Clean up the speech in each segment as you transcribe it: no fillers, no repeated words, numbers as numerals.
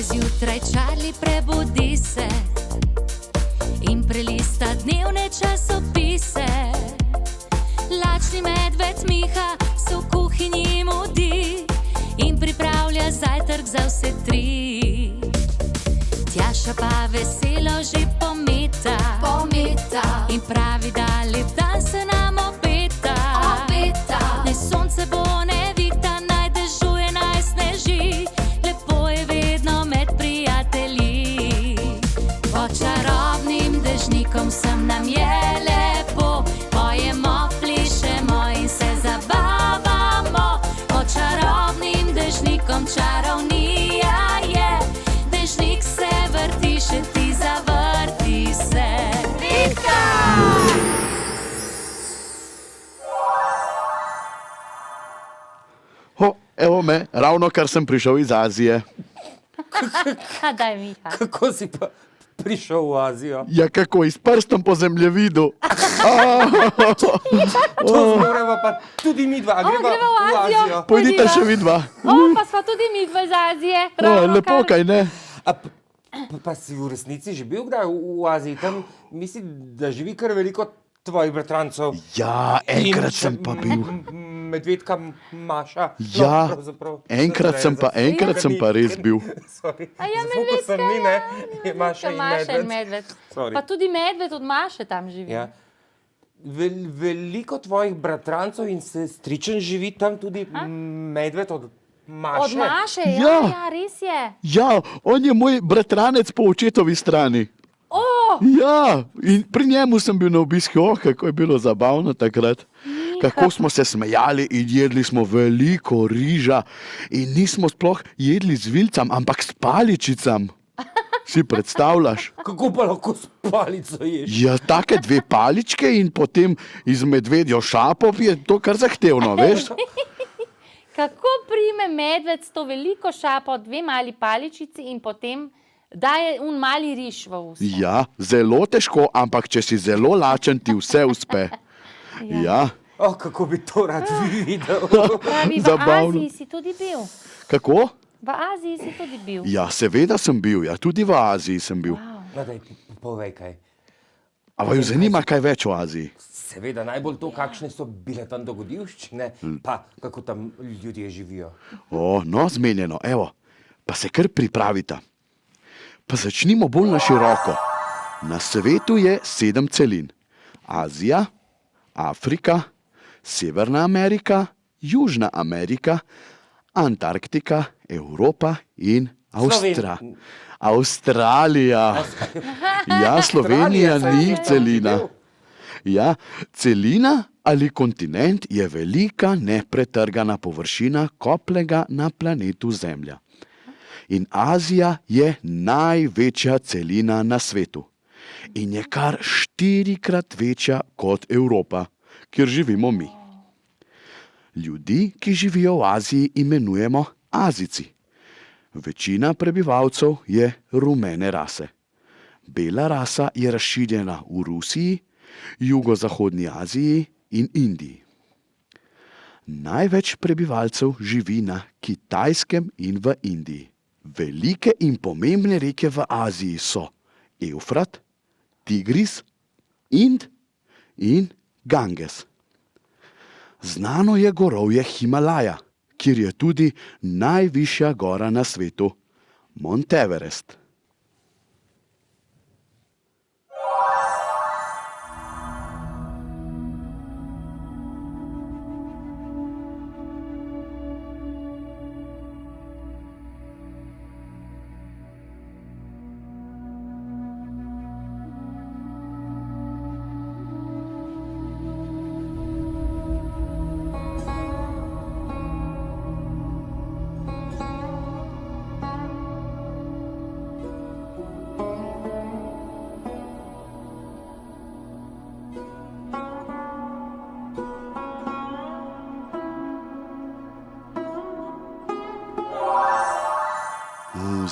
zjutraj Charlie prebudi se in prelista dnevne časopise. Lačni medved Miha se v kuhinji mudi in pripravlja zajtrk za vse tri. Tjaša pa veselo že pometa in pravi, da lep dan se nam obeta. Naj sonce bo nevihta, naj dežuje, naj sneži, lepo je vedno med prijatelji. Pod čarobnim dežnikom sem nam je lepo, pojemo, plišemo in se zabavamo. Pod čarobnim dežnikom čarovnija je, dežnik se vrti, še ti zavrti se. Vitka! Evo me, ravno kar sem prišel iz Azije. Daj, Miha. Kako si pa prišel v Azijo? Ja, kako, s prstom po zemljevidu. To zmoreva pa tudi mi dva, greva v Azijo. Pojdite še vi dva. Pa sva tudi mi dva iz Azije. Lepo, kaj ne? Pa si v resnici že bil kdaj v Aziji? Tam mislim, da živi kar veliko tvojih bratrancov. Ja, enkrat sem pa bil. Medvedka Maša. Ja, enkrat sem pa res bil. Medvedka, Maša in medved. Pa tudi medved od Maše tam živi. Ja. Veliko tvojih bratrancov in sestričen živi tam tudi medved od Maše. Od Maše, ja, res je. Ja, on je moj bratranec po očetovi strani. Ja, in pri njemu sem bil na obisku, kako je bilo zabavno takrat. Kako smo se smejali in jedli smo veliko riža in nismo sploh jedli z vilcem, ampak s paličicam. Si predstavljaš? Kako pa lahko s palico ješ? Ja, take dve paličke in potem iz medvedjo šapo je to kar zahtevno, veš? Kako prime medved s to veliko šapo, dve mali paličici in potem daje un mali riž v usta? Ja, zelo težko, ampak če si zelo lačen, ti vse uspe. Ja. Kako bi to rad videl. Pravi, v Aziji si tudi bil. Kako? V Aziji si tudi bil. Ja, seveda sem bil, ja, tudi v Aziji sem bil. No, daj, povej kaj. A vaju zanima kaj več o Aziji? Seveda, najbolj to, kakšne so bile tam dogodivščine, pa kako tam ljudje živijo. No, zmenjeno, evo, pa se kar pripravita. Pa začnimo bolj na široko. Na svetu je 7 celin. Azija, Afrika, Severna Amerika, Južna Amerika, Antarktika, Evropa in Avstralija. Ja, Slovenija ni celina. Ja, celina ali kontinent je velika nepretrgana površina kopnega na planetu Zemlja. In Azija je največja celina na svetu. In je kar 4-krat večja kot Evropa, kjer živimo mi. Ljudi, ki živijo v Aziji, imenujemo Azijci. Večina prebivalcev je rumene rase. Bela rasa je razširjena v Rusiji, jugozahodni Aziji in Indiji. Največ prebivalcev živi na Kitajskem in v Indiji. Velike in pomembne reke v Aziji so Evfrat, Tigris, Ind in Ganges. Znano je gorovje Himalaja, kjer je tudi najvišja gora na svetu, Mont Everest.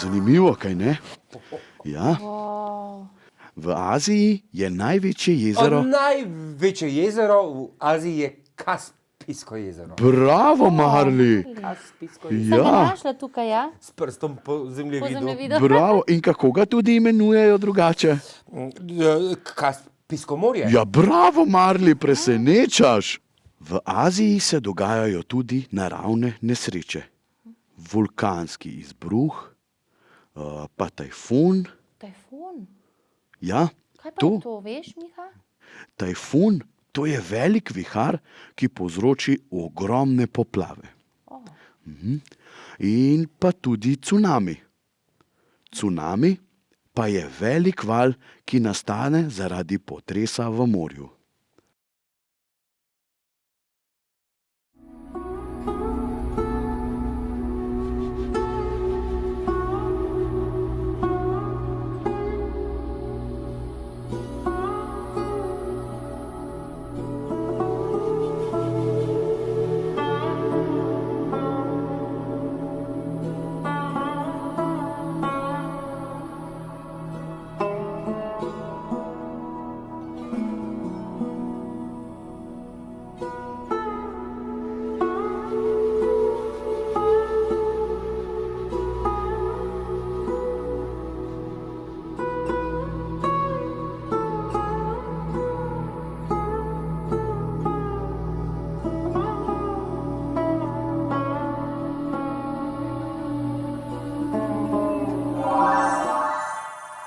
Zanimivo, kaj ne? Ja. V Aziji je največje jezero... Največje jezero v Aziji je Kaspijsko jezero. Bravo, Marli. Kaspijsko Sem jezero. ga Ja, našla tukaj, ja? S prstom po Po zemljevidu. zemljevidu. bravo. In kako ga tudi imenujejo drugače? Kaspijsko morje. Ja, bravo, Marli, presenečaš. V Aziji se dogajajo tudi naravne nesreče. Vulkanski izbruh, pa tajfun. Tajfun. Ja, Kaj pa to. je to, veš, Miha? Tajfun, to je velik vihar, ki povzroči ogromne poplave. Oh. In pa tudi cunami. Cunami pa je velik val, ki nastane zaradi potresa v morju.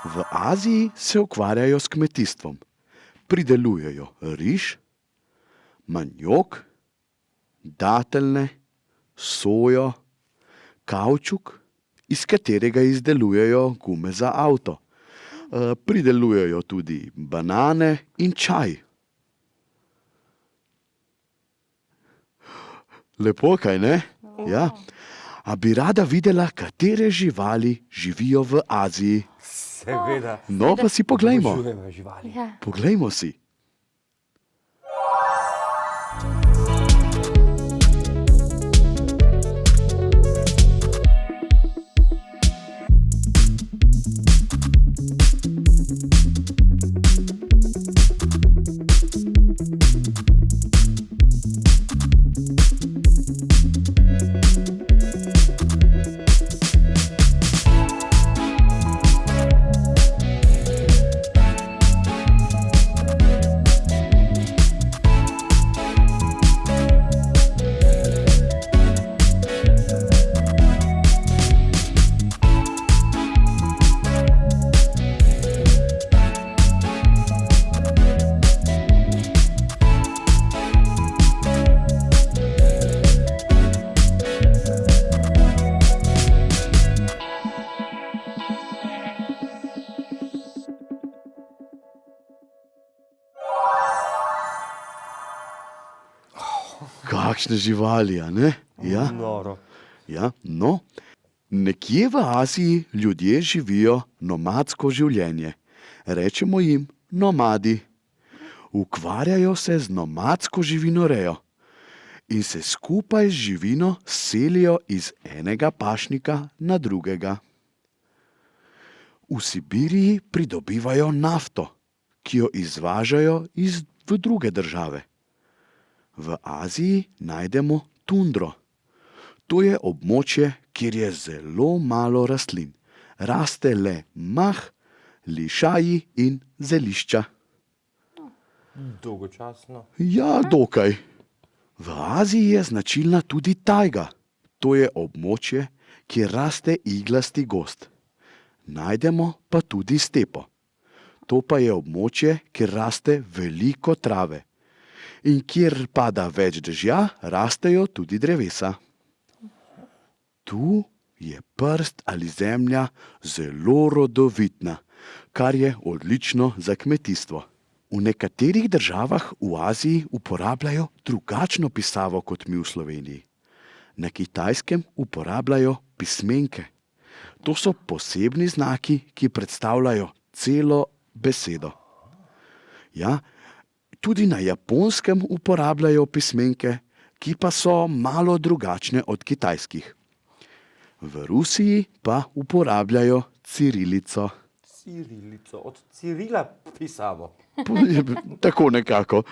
V Aziji se ukvarjajo s kmetijstvom. Pridelujejo riž, maniok, dateljne, sojo, kavčuk, iz katerega izdelujejo gume za avto. Pridelujejo tudi banane in čaj. Lepo, kaj ne? Ja. A bi rada videla, katere živali živijo v Aziji? Seveda. No, pa si poglejmo. Obožujemo živali. Ja. Poglejmo si. Kakšne živali, a ne? Ja. Noro. Ja, no, nekje v Aziji ljudje živijo nomadsko življenje. Rečemo jim nomadi. Ukvarjajo se z nomadsko živinorejo in se skupaj z živino selijo iz enega pašnika na drugega. V Sibiriji pridobivajo nafto, ki jo izvažajo v druge države. V Aziji najdemo tundro. To je območje, kjer je zelo malo rastlin. Raste le mah, lišaji in zelišča. Dolgočasno. Ja, dokaj. V Aziji je značilna tudi tajga. To je območje, kjer raste iglasti gozd. Najdemo pa tudi stepo. To pa je območje, kjer raste veliko trave. In kjer pada več dežja, rastejo tudi drevesa. Tu je prst ali zemlja zelo rodovitna, kar je odlično za kmetijstvo. V nekaterih državah v Aziji uporabljajo drugačno pisavo kot mi v Sloveniji. Na Kitajskem uporabljajo pismenke. To so posebni znaki, ki predstavljajo celo besedo. Ja, tudi na Japonskem uporabljajo pismenke, ki pa so malo drugačne od kitajskih. V Rusiji pa uporabljajo cirilico. Cirilico, od Cirila pisavo. Tako nekako.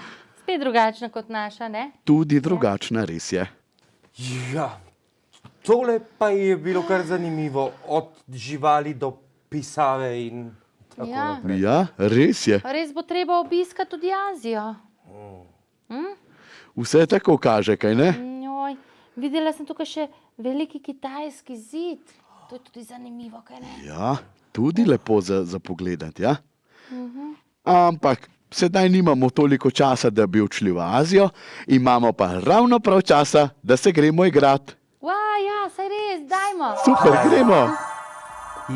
Spet drugačna kot naša, ne? Tudi drugačna, res je. Ja, tole pa je bilo kar zanimivo, od živali do pisave in tako Ja. naprej. Ja, res je. Res bo treba obiskati tudi Azijo. Vse tako kaže, kaj ne? Joj, videla sem tukaj še veliki kitajski zid. To je tudi zanimivo, kaj ne? Ja, tudi lepo za pogledati, ja. Ampak sedaj nimamo toliko časa, da bi odšli v Azijo, imamo pa ravno prav časa, da se gremo igrati. Ja, saj res, dajmo. Super, gremo.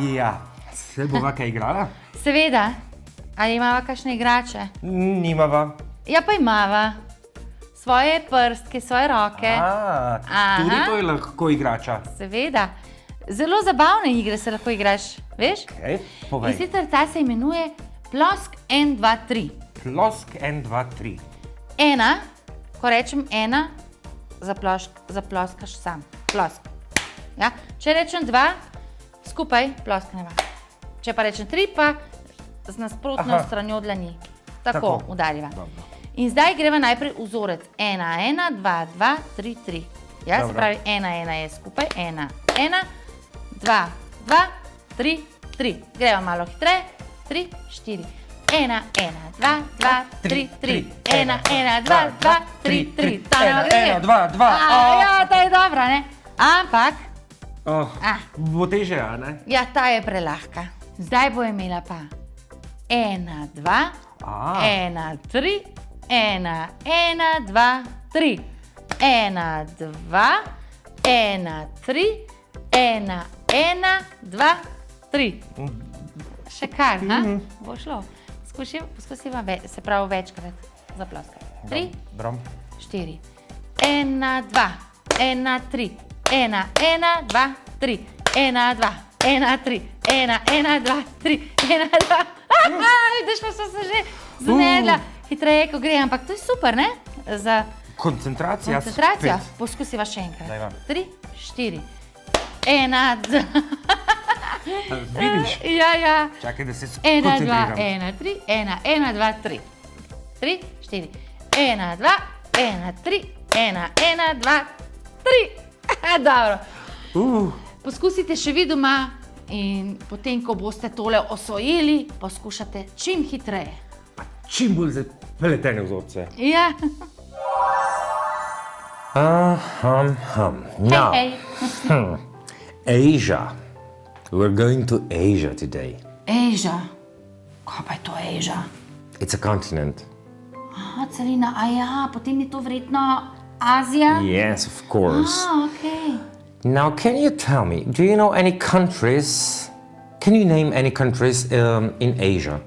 Ja, se bova kaj igrala? Seveda, ali imava kakšne igrače? Nimava. Ja, pa imava. Svoje prstke, svoje roke. Tudi Aha. to je lahko igrača. Seveda. Zelo zabavne igre se lahko igraš, veš? Okay, In povej. sicer ta se imenuje Plosk 1, 2, 3. Plosk 1, 2, 3. Ena, ko rečem ena, zaploskaš sam. Plosk. Ja? Če rečem dva, skupaj ploskneva. Če pa rečem tri, pa z nasprotno Aha. stranjo dlani. Tako Tako. udariva. Dobro. In zdaj greva najprej vzorec. 1, 1, 2, 2, 3, 3. Ja, se Dobro. pravi 1, 1 je skupaj. 1, 1, 2, 2, 3, 3. Greva malo hitreje. 3, 4. 1, 1, 2, 2, 3, 3. 1, 1, 2, 2, 3, 3. Ta ne gre. 1, 2, 2. Ja, ta je dobra, ne? Ampak, Bo teže, a ne? ja, ta je prelahka. Zdaj bo imela pa 1, 2, 1, 3, 1, 1, 2, 3. 1, 2, 1, 3, 1, 1, 2, 3. Še kar, ha? Bo šlo. Poskusiva, se pravi večkrat zaploskati. 3, Brom. 4. 1, 2, 1, 3. 1, 1, 2, 3. 1, 2, 1, 3. 1, 1, 2, 3. 1, 2. Vidiš, pa sem se že zmedla. Hitreje, ko gre, ampak to je super, ne? Za Koncentracija. koncentracijo. spet. Poskusiva še Dajva. enkrat. 3, 4. 1, 2. Vidiš? Ja. Čakaj, da se 1, 2, skoncentriram. 1, 3, 1, 1, 2, 3. 3, 4. 1, 2, 1, 3, 1, 1, 2, 3. Dobro. Poskusite še vi doma in potem, ko boste tole osvojili, poskušate čim hitreje. Čim bolj zapletene vzorce. Ja. Now, Hej. Asia. We're going to Asia today. Asia. Kaj pa je to Asia? It's a continent. Aha, celina, a ja, potem je to verjetno Azija? Yes, of course. Okay. Now, can you tell me, do you know any countries? Can you name any countries in Asia?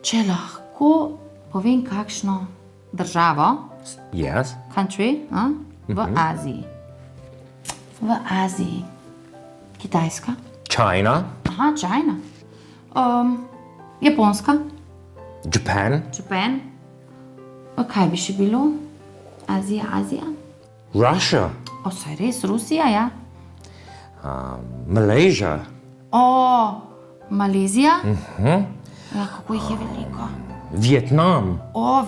Če lahko povem kakšno državo, Yes. country, v Aziji. V Aziji. Kitajska. China, Aha, China. Japonska. Japan, Japan. Kaj bi še bilo? Azija. Russia, Saj res, Rusija, ja. Malaysia, Malezija. Ja, kako jih je veliko. Vietnam.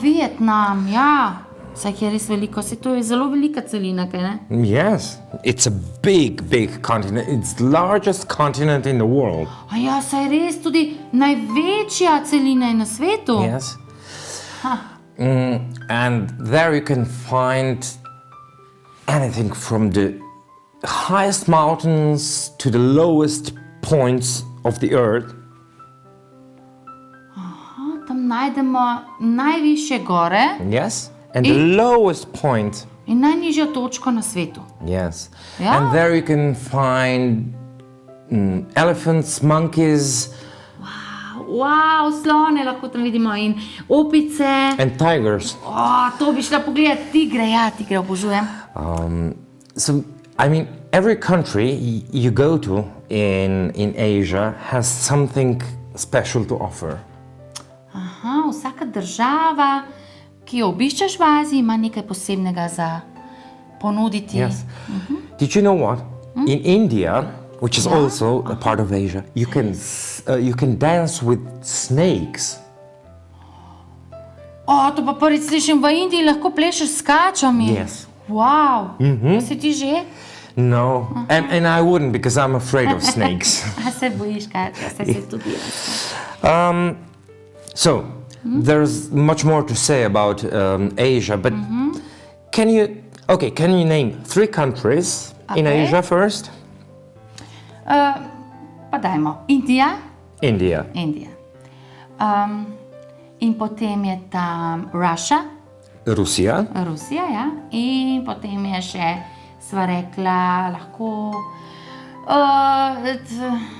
Vietnam, ja. Saj jih je res veliko, se to je zelo velika celina, kaj ne? Yes, it's a big, big continent. It's the largest continent in the world. Ja, saj res tudi največja celina je na svetu. Yes. And there you can find anything from the highest mountains to the lowest points of the earth. Tam najdemo najvišje gore Yes. And the lowest point. in najnižjo točko na svetu. Yes. Yeah. And there you can find elephants, monkeys, Wow, slone lahko tam vidimo in opice. and tigers. To bi šla pogledati, tigre obožujem. So, I mean, every country you go to in Asia has something special to offer. Aha, vsaka država, ki jo obiščeš v Aziji, ima nekaj posebnega za ponuditi. Yes. Did you know what? In India, which is also a part of Asia, you can dance with snakes. To pa prvič slišim, v Indiji lahko plešeš s kačami. Yes. Wow, si ti že? No, and I wouldn't because I'm afraid of snakes. A se bojiš kača, se tudi So, there's much more to say about Asia, but can you name 3 countries in Okay. Asia first? Pa dajmo, Indija. India. In potem je tam Rusija. Rusija, ja. In potem je še, sva rekla, lahko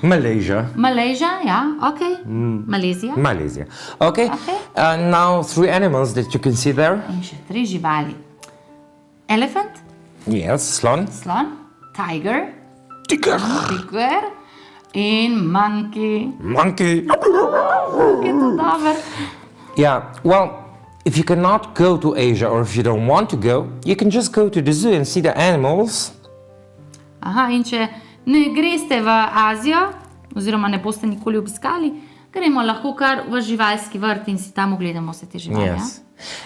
Malaysia. ja, ok. Malezija. Malaysia. Okay. Now 3 animals that you can see there. In še 3 živali. Elephant, Yes, slon. slon, tiger in monkey. Monkey. Je to dobro? Yeah, well, if you cannot go to Asia or if you don't want to go, you can just go to the zoo and see the animals. Aha, in če ne greste v Azijo, oziroma ne boste nikoli obiskali, gremo lahko kar v živalski vrt in si tam ogledamo vse te živali. Yes.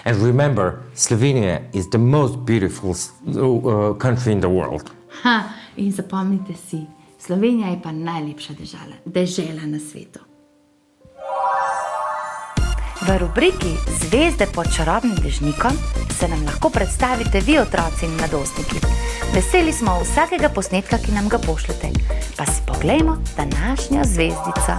And remember, Slovenia is the most beautiful country in the world. In zapomnite si, Slovenija je pa najlepša dežela na svetu. V rubriki Zvezde pod čarobnim dežnikom se nam lahko predstavite vi, otroci in mladostniki. Veseli smo vsakega posnetka, ki nam ga pošljete. Pa si poglejmo današnjo zvezdico.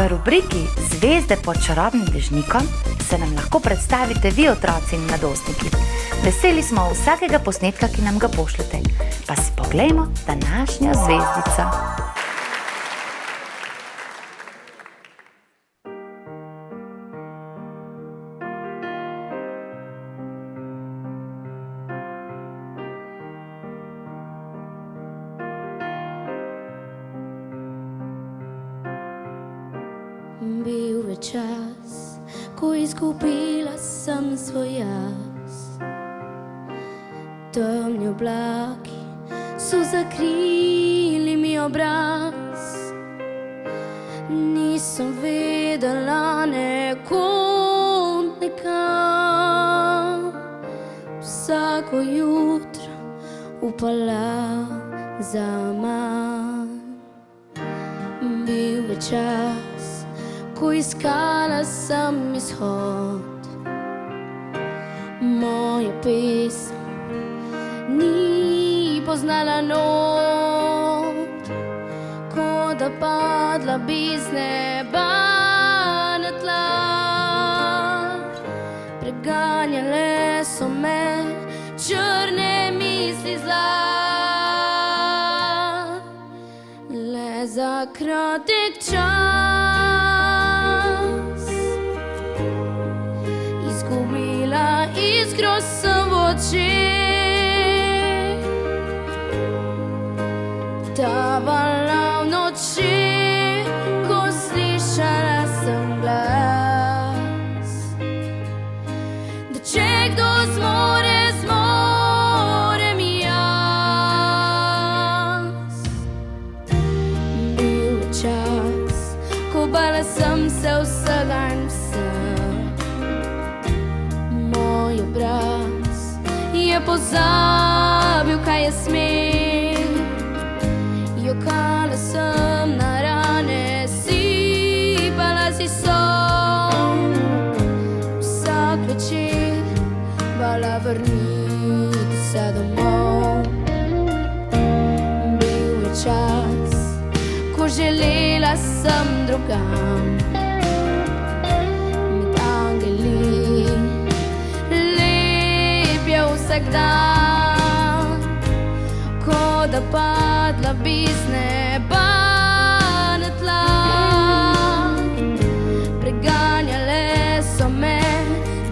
rubriki zvezde pod čarobnim dežnikom se nam lahko predstavite vi, otroci in mladostniki. Veseli smo vsakega posnetka, ki nam ga pošljete. Pa si poglejmo današnjo zvezdico. Bil je čas, ko izgubila sem svoj jaz. Temni oblaki so zakrili mi obraz. Nisem vedela nekaj. Vsako jutro upala zaman. Bil je čas, ko iskala sem izhod. Moja pesem ni poznala not, ko da padla bi z neba na tla. Preganjale so me črne misli zla, le za kratek čas. Izgubila iskro sem v očeh, tavala v noči, ko slišala sem glas. Da če kdo zmore, zmorem jaz. Bil je čas, ko bala sem se vsega in vseh. Moj obraz je pozabil, kaj je smeh. Jokala sem na rane, sipala si sol. Vsak večer bala vrniti se domov. Bil je čas, ko želela sem drugam. Med angeli lep je vsak dan, ko da padla bi z neba na tla. Preganjale so me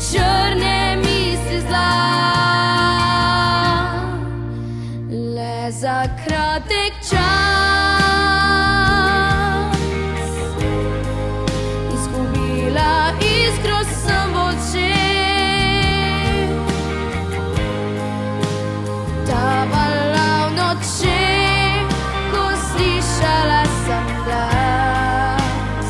črne misli zla, le za kratek čas. Izgubila iskro sem v očeh, tavala v noči, ko slišala sem glas.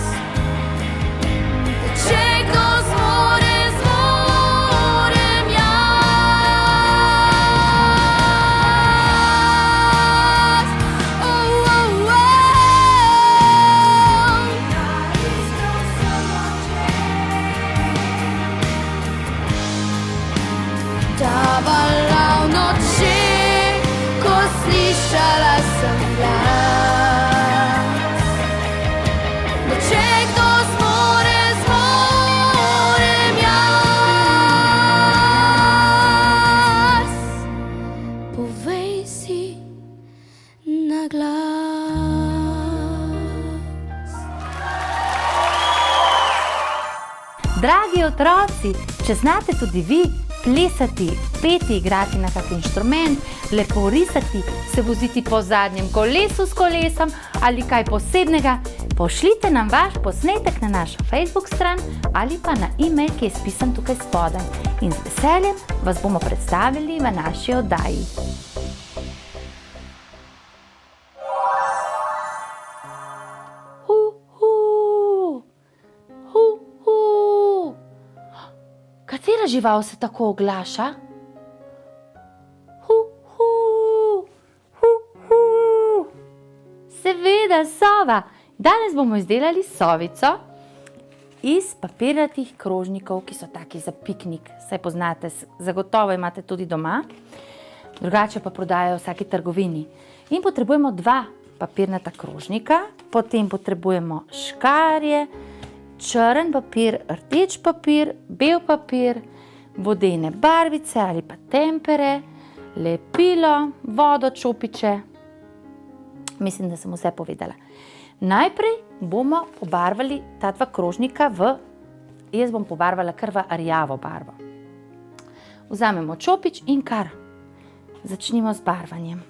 Da če kdo zmore, zmorem jaz. Oh, oh, oh. Tavala v noči, ko slišala sem glas. Da če kdo zmore, zmorem jaz. Povej si na glas. Dragi otroci, če znate tudi vi plesati, peti, igrati na kak inštrument, lepo risati, se voziti po zadnjem kolesu s kolesom ali kaj posebnega, pošljite nam vaš posnetek na našo Facebook stran ali pa na e-mail, ki je spisan tukaj spodaj. In z veseljem vas bomo predstavili v naši oddaji. Katera žival se tako oglaša? Seveda, sova. Danes bomo izdelali sovico iz papirnatih krožnikov, ki so taki za piknik. Saj poznate, zagotovo imate tudi doma. Drugače pa prodajajo v vsaki trgovini. In potrebujemo 2 papirnata krožnika, potem potrebujemo škarje črn papir, rdeč papir, bel papir, vodene barvice ali pa tempere, lepilo, vodo, čopiče. Mislim, da sem vse povedala. Najprej bomo pobarvali ta dva krožnika jaz bom pobarvala kar v rjavo barvo. Vzamemo čopič in kar začnimo z barvanjem.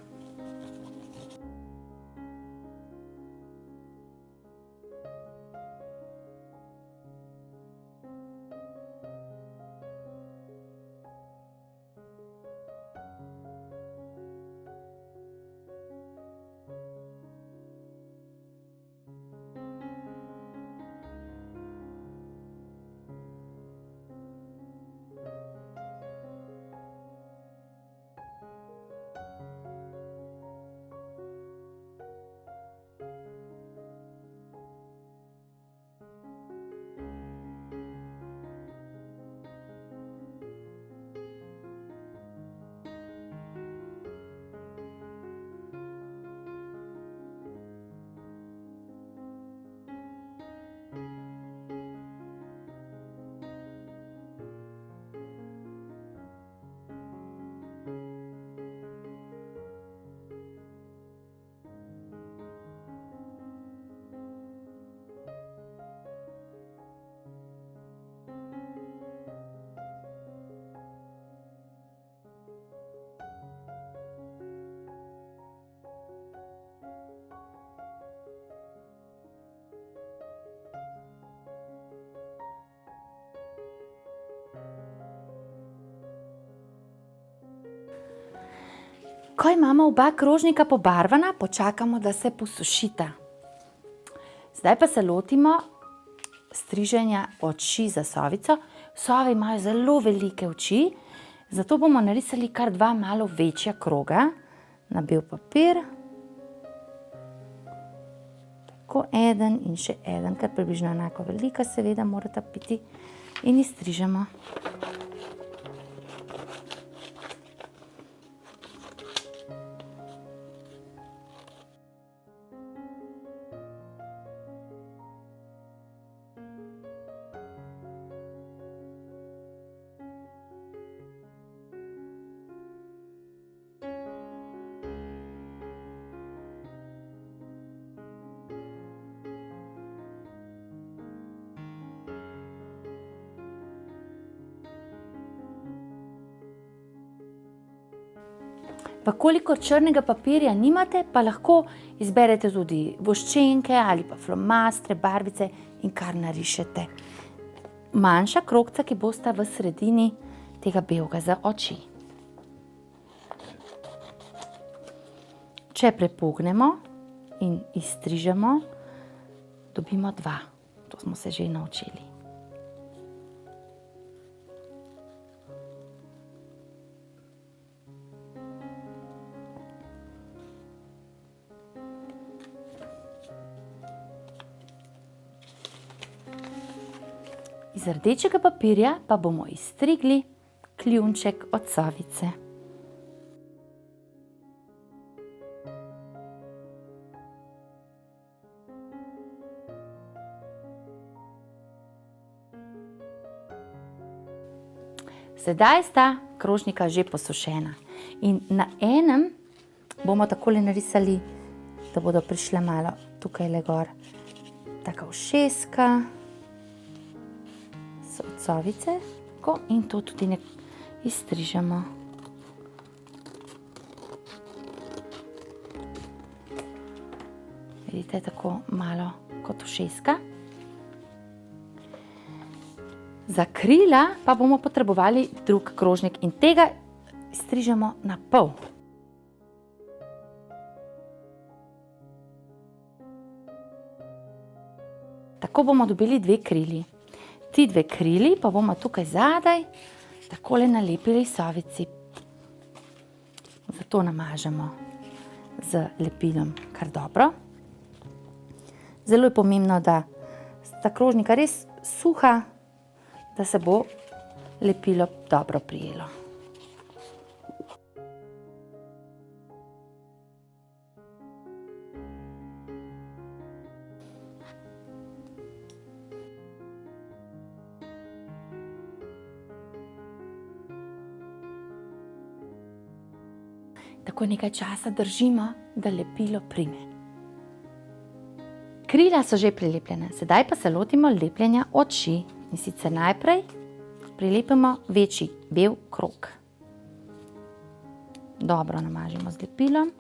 Ko imamo oba krožnika pobarvana, počakamo, da se posušita. Zdaj pa se lotimo striženja oči za Sovico. Sove imajo zelo velike oči, zato bomo narisali kar dva malo večja kroga na bel papir. Tako eden in še eden, kar približno enako velika, seveda morata biti, in izstrižemo. Pa kolikor črnega papirja nimate, pa lahko izberete tudi voščenke ali pa flomastre, barvice in kar narišete. Manjša krogca, ki bosta v sredini tega belega za oči. Če prepognemo in izstrižemo, dobimo dva. To smo se že naučili. Iz rdečega papirja pa bomo izstrigli kljunček od Sovice. Sedaj sta krožnika že posušena in na enem bomo takole narisali, da bodo prišle malo tukaj gor taka ušeska od Sovice, in to tudi izstrižemo. Vidite, tako malo kot ušeska. Za krila pa bomo potrebovali drug krožnik in tega izstrižemo na pol. Tako bomo dobili dve krili. Ti dve krili pa bomo tukaj zadaj takole nalepili Sovici. Zato namažemo z lepilom kar dobro. Zelo je pomembno, da sta krožnika res suha, da se bo lepilo dobro prijelo. Tako nekaj časa držimo, da lepilo prime. Krila so že prilepljene, sedaj pa se lotimo lepljenja oči. In sicer najprej prilepimo večji bel krog. Dobro namažemo z lepilom.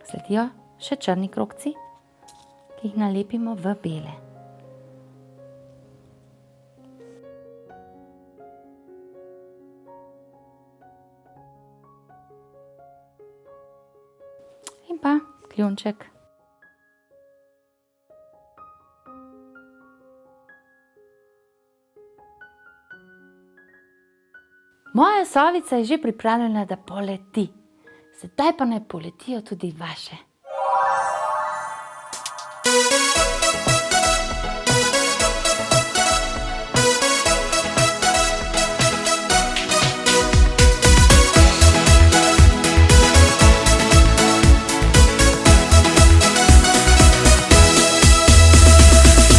Sledijo še črni krogci, ki jih nalepimo v bele. In pa kljunček. Moja sovica je že pripravljena, da poleti. Sedaj pa naj poletijo tudi vaše.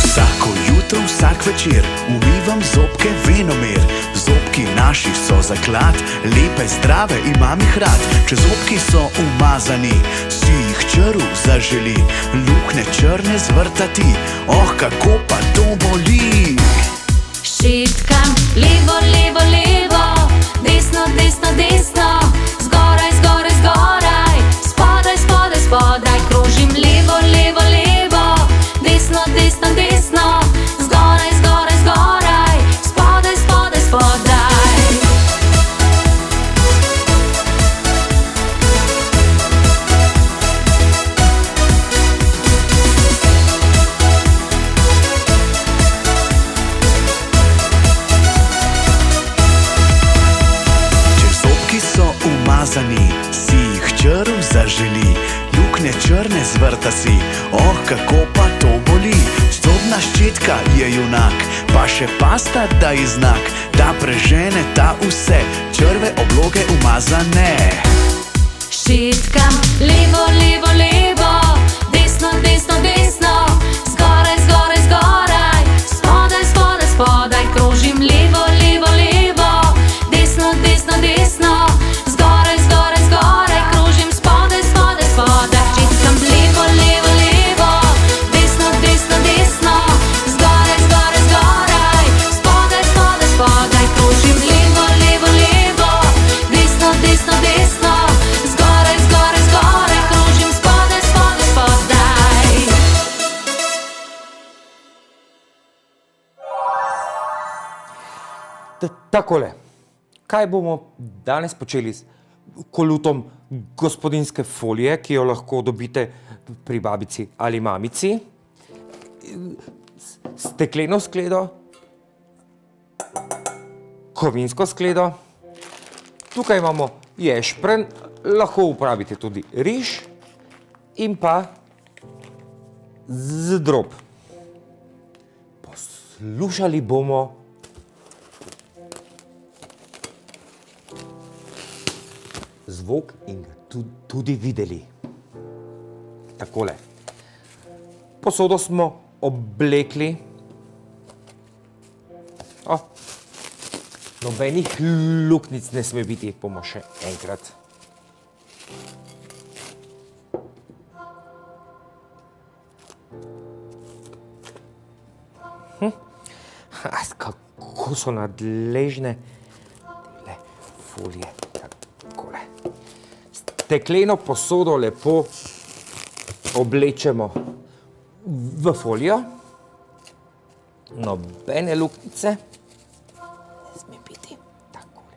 Vsako jutro, vsak večer umivam zobke venomer. Zobki naši so zaklad, lepe, zdrave, imam jih rad. Če zobki so umazani, si jih črv zaželi. Luknje črne zvrtati, oh, kako pa to boli. Šitkam levo, levo, levo, desno, desno, desno, zgoraj, zgoraj, zgoraj, spodaj, spodaj, spodaj, krožim levo, levo, levo, desno, desno, desno, zgoraj, zgoraj, zgoraj, spodaj, spodaj, spodaj. Če zobki so umazani, si jih črv zaželi. Luknje črne zvrta si, oh, kako pa to boli. Zobna ščetka je junak, pa še pasta daje znak, da prežene ta vse črve, obloge umazane. Šitkam levo, levo, levo, desno, desno, desno, zgoraj, zgoraj, zgoraj, spodaj, spodaj, spodaj, krožim levo, levo, levo, desno, desno, desno, zgoraj, zgoraj, zgoraj, krožim spodaj, spodaj, spodaj. Šitkam levo, levo, levo, desno, desno, desno, zgoraj, zgoraj, zgoraj, spodaj, spodaj, spodaj, krožim levo, levo, levo, desno, desno, desno, zgoraj, zgoraj, zgoraj, krožim spodaj, spodaj, spodaj. Takole, kaj bomo danes počeli s kolutom gospodinjske folije, ki jo lahko dobite pri babici ali mamici, stekleno skledo, kovinsko skledo, tukaj imamo ješprenj, lahko uporabite tudi riž in pa zdrob. Poslušali bomo zvok in ga tudi videli. Takole. Posodo smo oblekli. Nobenih luknjic ne sme biti, bomo še enkrat. Kako so nadležne te folije. Takole. Stekleno posodo lepo oblečemo v folijo. Nobene luknjice. Ne sme biti. Takole.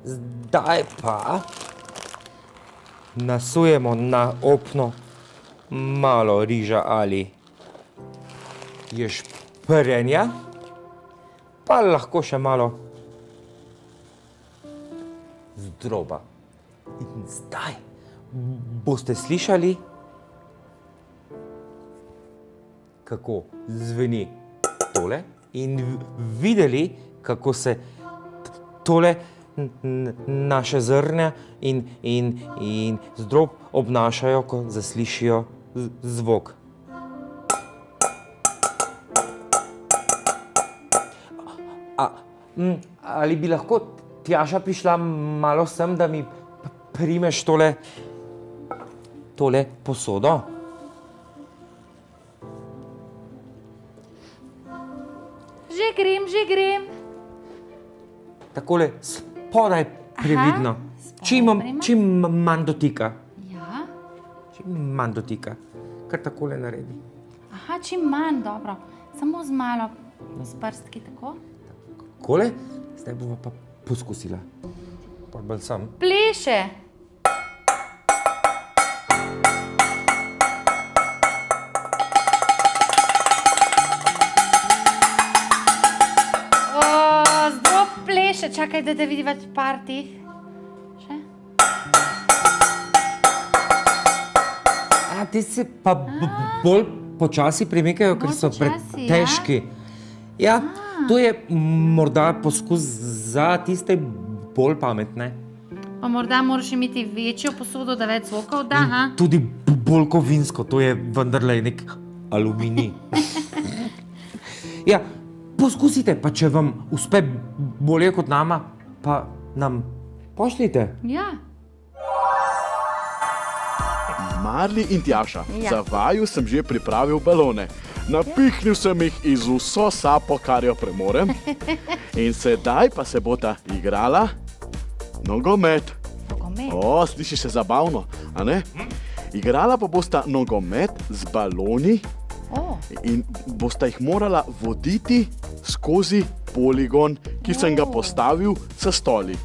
Zdaj pa nasujemo na opno malo riža ali ješprenja, pa lahko še malo zdroba. In zdaj boste slišali, kako zveni tole in videli, kako se tole naše zrnja in zdrob obnašajo, ko zaslišijo zvok. Ali bi lahko Tjaša prišla malo sem, da mi primeš tole posodo? Že grem. Takole spodaj previdno. spodaj Čim manj dotika. Ja. Čim manj dotika. Kar takole naredi. Aha, čim manj, dobro. Samo z malo, s prstki, tako. Takole, zdaj bova pa poskusila. Pa bolj sam. Pleše. Zelo pleše, čakaj, da vidiva par teh. Še? Ti se pa bolj počasi premikajo, ker Bolj so počasi, pretežki. Ja, to je morda poskus za tiste bolj pametne. Pa morda moraš imeti večjo posodo, da več zvokov da, ha? Tudi bolj kovinsko, to je vendarle nek aluminij. Ja, poskusite, pa če vam uspe bolje kot nama, pa nam pošljite. Ja. Marli in Tjaša, Ja. za vaju sem že pripravil balone. Napihnil sem jih iz vso sapo, kar jo premorem. In sedaj pa se bota igrala nogomet. Nogomet. O, slišiš se zabavno, a ne? Igrala pa bosta nogomet z baloni O, in bosta jih morala voditi skozi poligon, ki sem ga postavil s stoli.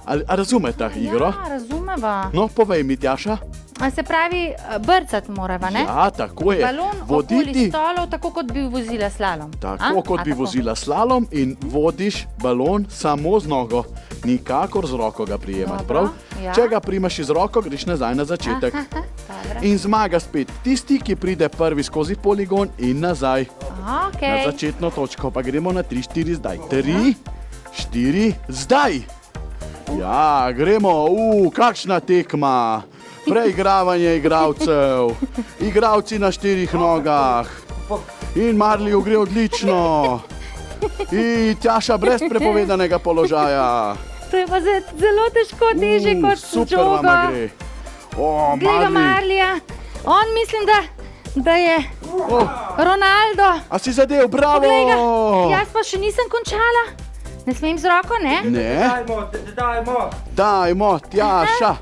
A razumete igro? ja, razumeva. No, povej mi, Tjaša. A se pravi, brcati morava, ne? Ja, tako je. Balon okoli Voditi, stolov, tako kot bi vozila slalom. tako kot bi vozila slalom in vodiš balon samo z nogo. Nikakor z roko ga prijemati, Dobro, prav? ja. Če ga primaš iz roko, greš nazaj na začetek. Dobro. In zmaga spet tisti, ki pride prvi skozi poligon in nazaj. Na Okej. začetno točko pa gremo na 3-4 zdaj. 3, 4, zdaj! Ja, gremo, kakšna tekma! Preigravanje igralcev, igralci na 4 nogah. In Marliju gre odlično. In Tjaša brez prepovedanega položaja. To je pa zelo težko, težje kot super žogo. vama gre. O, Glej ga Marli, Marlija. On mislim, da je Ronaldo. a si zadev, bravo! Glej ga. Jaz pa še nisem končala. Ne smem z roko, ne? Ne, Dajmo! dajmo, Tjaša.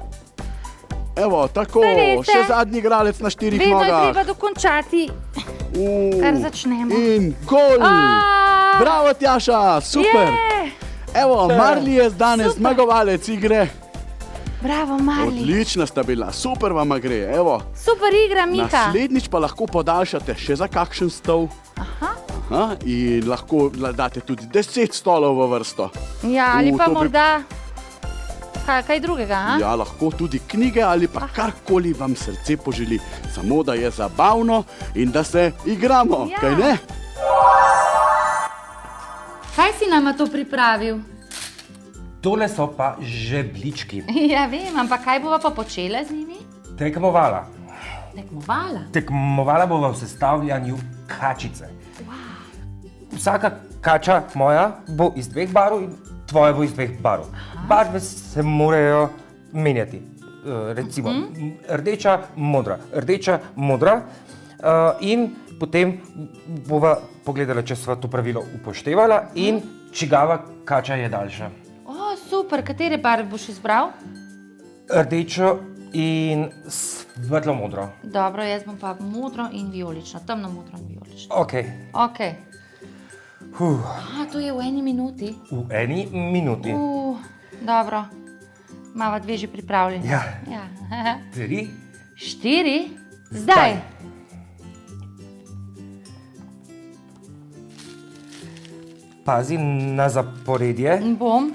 Evo, tako, Saj veste. še zadnji igralec na 4 Vedno je nogah. treba dokončati, kar začnemo. In gol! A, Bravo, Tjaša, super! je. Evo, Marli je danes Super. zmagovalec igre. Bravo, Marli. Odlična sta bila, super vama gre. Evo, Super igra, Mika. naslednjič pa lahko podaljšate še za kakšen stol. Aha. Aha, in lahko date tudi 10 stolov v vrsto. Ja, ali pa to bi- morda kaj drugega, a? Ja, lahko tudi knjige ali pa karkoli vam srce poželi. Samo da je zabavno in da se igramo, Ja. kaj ne? Kaj si nama to pripravil? Tole so pa žebljički. Ja, vem, ampak kaj bova pa počela z njimi? Tekmovala. Tekmovala. Tekmovala bova v sestavljanju kačice. Vsaka kača moja bo iz 2 barv in tvoja bo iz 2 barv. Barve se morajo menjati. Recimo rdeča, modra, rdeča, modra. In potem bova pogledala, če sva to pravilo upoštevala in čigava kača je daljša. O, super, katere barve boš izbral? Rdečo in svetlo modro. Dobro, jaz bom pa modro in vijolično, temno modro in vijolično. Ok, Ok. A, to je v 1 minuti. v 1 minuti. Dobro. Mava 2 že pripravljeni. Ja. Ja. 3, 4, zdaj. pazi na zaporedje Bom.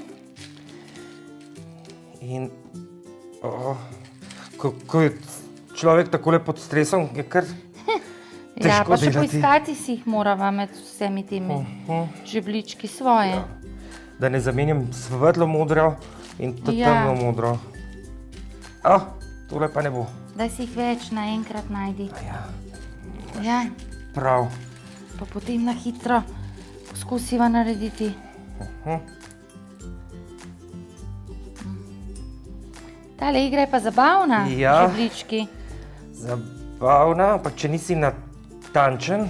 in ko je človek takole pod stresom, je kar Ja, težko pa še delati. poiskati si jih morava med vsemi temi žebljički svoje. da ne zamenjam svetlo modro in Ja. temno modro. Tole pa ne bo. Daj si jih več naenkrat najdi. Ja, Ja, prav. pa potem na hitro poskusiva narediti. Tale igra je pa zabavna, Ja. žebljički. Zabavna, ampak če nisi natančen,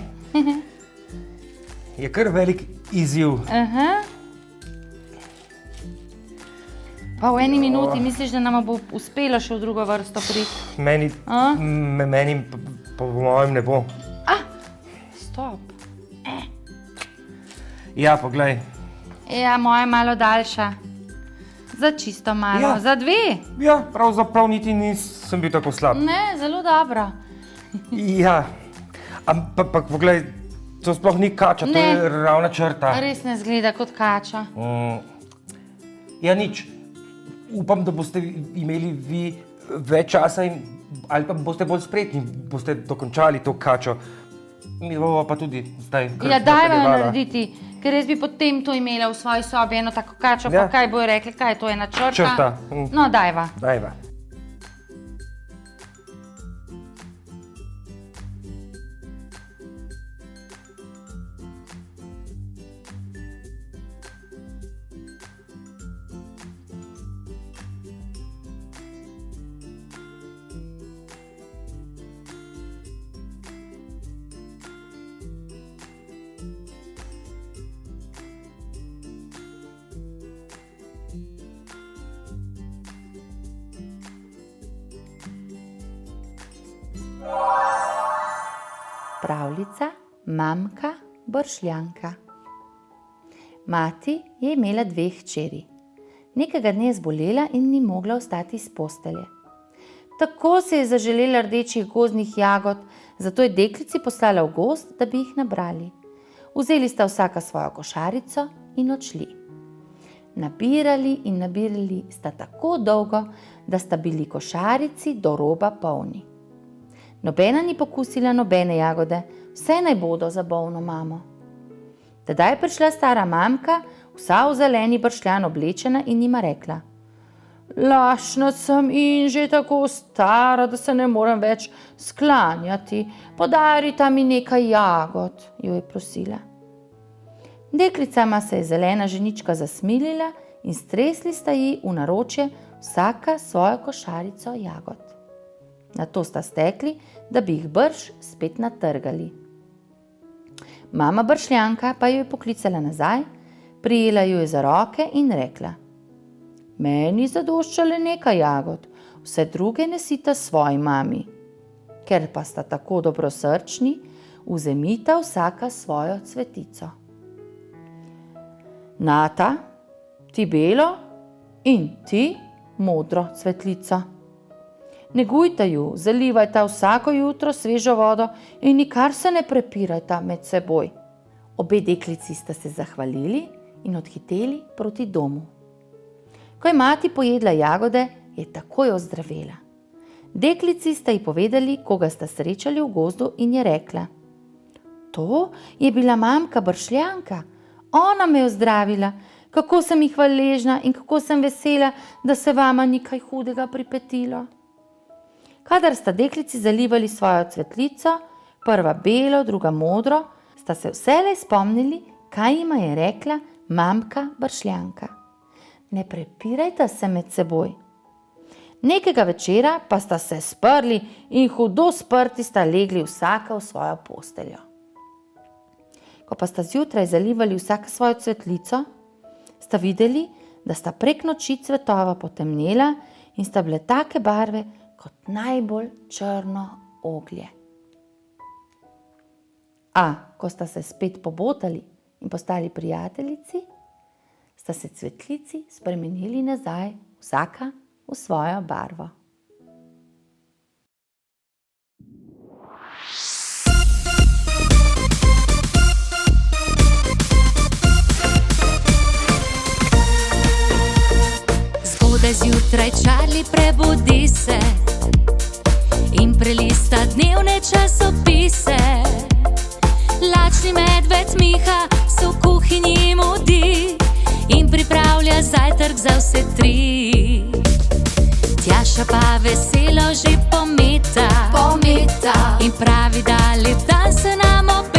je kar velik izziv. Aha. Pa v eni minuti misliš, da nama bo uspelo še v drugo vrsto priti? Meni, A? meni po mojem ne bo. Stop. Ja, poglej. Ja, moja je malo daljša. Za čisto malo, Ja. za 2. Ja, pravzaprav niti nisem bil tako slab. Ne, zelo dobro. Ja, ampak poglej, to sploh ni kača, to Ne. je ravna črta. Res ne zgleda kot kača. Ja, nič. Upam, da boste imeli vi več časa ali pa boste bolj spretni, boste dokončali to kačo. Mi bomo pa tudi zdaj kar Ja, dajva jo nadaljevala. narediti, ker jaz bi potem to imela v svoji sobi, eno tako kačo, Ja. pa kaj bojo rekli, kaj je to, ena črta? Črta. No, dajva. Dajva. Pravljica Mamka bršljanka. Mati je imela 2 hčeri. Nekega dne je zbolela in ni mogla vstati iz postelje. Tako se je zaželela rdečih gozdnih jagod, zato je deklici poslala v gozd, da bi jih nabrali. Vzeli sta vsaka svojo košarico in odšli. Nabirali in nabirali sta tako dolgo, da sta bili košarici do roba polni. Nobena ni pokusila nobene jagode, vse naj bodo za bolno mamo. Tedaj je prišla stara mamka, vsa v zeleni bršljan oblečena in jima rekla: Lačna sem in že tako stara, da se ne morem več sklanjati. Podarita mi nekaj jagod, jo je prosila. Deklicama se je zelena ženička zasmilila in stresli sta ji v naročje vsaka svojo košarico jagod. Nato sta stekli, da bi jih brž spet natrgali. Mama bršljanka pa jo je poklicala nazaj, prijela jo je za roke in rekla: Meni zadošča le nekaj jagod, vse druge nesita svoji mami. Ker pa sta tako dobrosrčni, vzemita vsaka svojo cvetico. Nata, ti belo in ti modro cvetlico. Negujta ju, zalivajta vsako jutro svežo vodo in nikar se ne prepirajta med seboj. Obe deklici sta se zahvalili in odhiteli proti domu. Ko je mati pojedla jagode, je takoj ozdravela. Deklici sta ji povedali, koga sta srečali v gozdu in je rekla: To je bila mamka bršljanka, ona me je ozdravila, kako sem ji hvaležna in kako sem vesela, da se vama ni kaj hudega pripetilo. Kadar sta deklici zalivali svojo cvetlico, prva belo, druga modro, sta se vselej spomnili, kaj jima je rekla mamka bršljanka. Ne prepirajta se med seboj. Nekega večera pa sta se sprli in hudo sprti sta legli vsaka v svojo posteljo. Ko pa sta zjutraj zalivali vsaka svojo cvetlico, sta videli, da sta prek noči cvetova potemnela in sta bile take barve kot najbolj črno oglje. A ko sta se spet pobotali in postali prijateljici, sta se cvetlici spremenili nazaj, vsaka v svojo barvo. Zgodaj zjutraj Charlie prebudi se in prelista dnevne časopise. Lačni medved Miha se v kuhinji mudi in pri volja, zajtrk za vse tri. Tjaša pa veselo že pometa in pravi, da lep dan se nam obeta.